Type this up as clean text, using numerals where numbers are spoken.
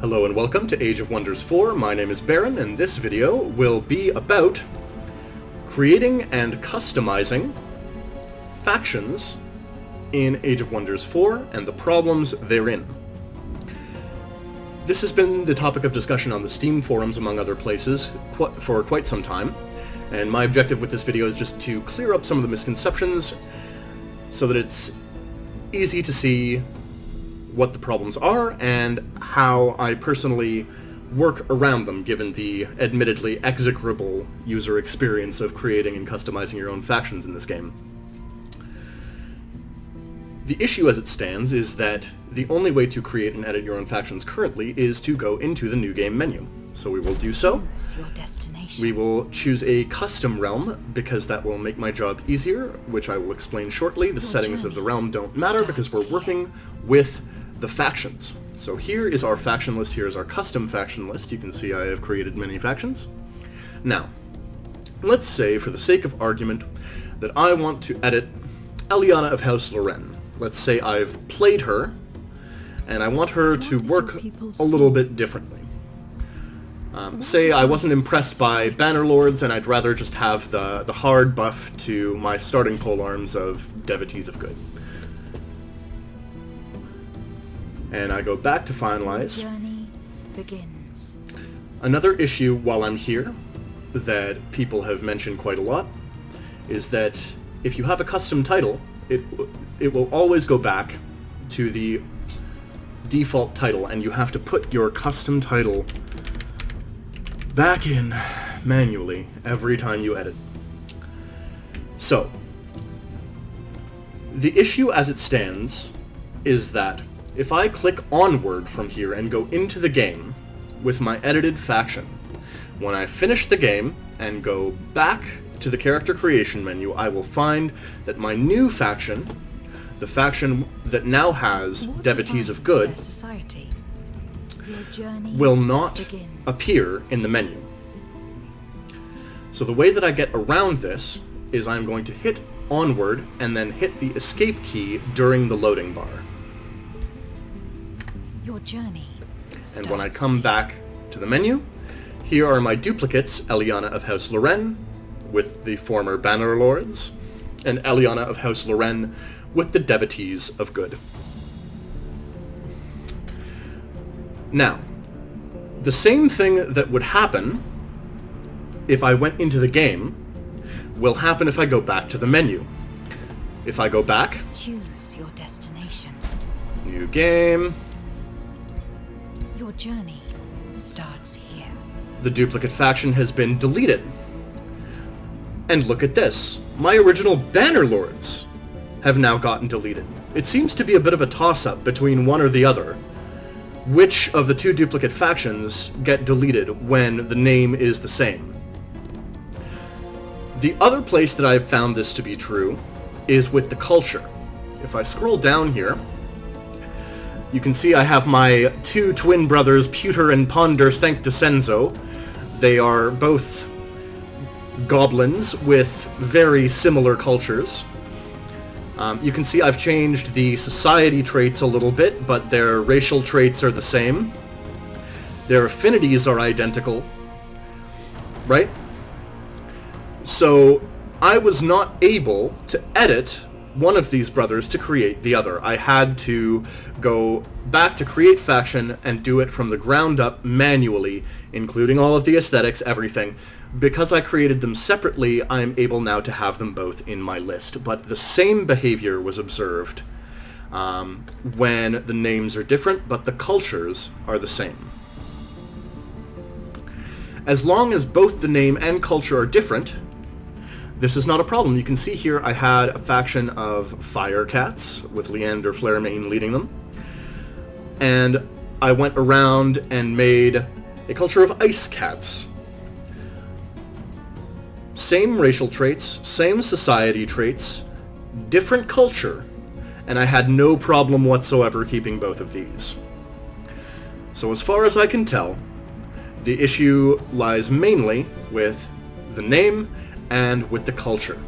Hello and welcome to Age of Wonders 4. My name is Baron, and this video will be about creating and customizing factions in Age of Wonders 4 and the problems therein. This has been the topic of discussion on the Steam forums, among other places, for quite some time, and my objective with this video is just to clear up some of the misconceptions so that it's easy to see what the problems are and how I personally work around them, given the admittedly execrable user experience of creating and customizing your own factions in this game. The issue as it stands is that the only way to create and edit your own factions currently is to go into the New Game menu. So we will do so. Choose your destination. We will choose a custom realm, because that will make my job easier, which I will explain shortly. The settings of the realm don't matter because we're working with the factions. So here is our faction list, here is our custom faction list. You can see I have created many factions. Now, let's say, for the sake of argument, that I want to edit Eliana of House Loren. Let's say I've played her, and I want her to work a little bit differently. Say I wasn't impressed by Bannerlords, and I'd rather just have the hard buff to my starting polearms of Devotees of Good. And I go back to finalize. Journey begins. Another issue while I'm here that people have mentioned quite a lot is that if you have a custom title, it will always go back to the default title, and you have to put your custom title back in manually every time you edit. So, the issue as it stands is that if I click onward from here and go into the game with my edited faction, when I finish the game and go back to the character creation menu, I will find that my new faction, the faction that now has Devotees of Good, will not appear in the menu. So the way that I get around this is I'm going to hit onward and then hit the escape key during the loading bar. Your journey And when I come back to the menu, here are my duplicates, Eliana of House Loren with the former Bannerlords, and Eliana of House Loren with the Devotees of Good. Now, the same thing that would happen if I went into the game will happen if I go back to the menu. If I go back, choose your destination. New Game, Your journey starts here. the duplicate faction has been deleted. And look at this. My original Bannerlords have now gotten deleted. It seems to be a bit of a toss-up between one or the other. Which of the two duplicate factions get deleted when the name is the same? The other place that I've found this to be true is with the culture. If I scroll down here, you can see I have my two twin brothers, Pewter and Ponder Sanctisenzo. They are both goblins with very similar cultures. You can see I've changed the society traits a little bit, but their racial traits are the same. Their affinities are identical, right? So I was not able to edit one of these brothers to create the other. I had to go back to create faction and do it from the ground up manually, including all of the aesthetics, everything. Because I created them separately, I'm able now to have them both in my list. But the same behavior was observed when the names are different, but the cultures are the same. As long as both the name and culture are different, this is not a problem. You can see here I had a faction of Firecats, with Leander Flaremain leading them. And I went around and made a culture of Ice Cats. Same racial traits, same society traits, different culture, and I had no problem whatsoever keeping both of these. So as far as I can tell, the issue lies mainly with the name and with the culture.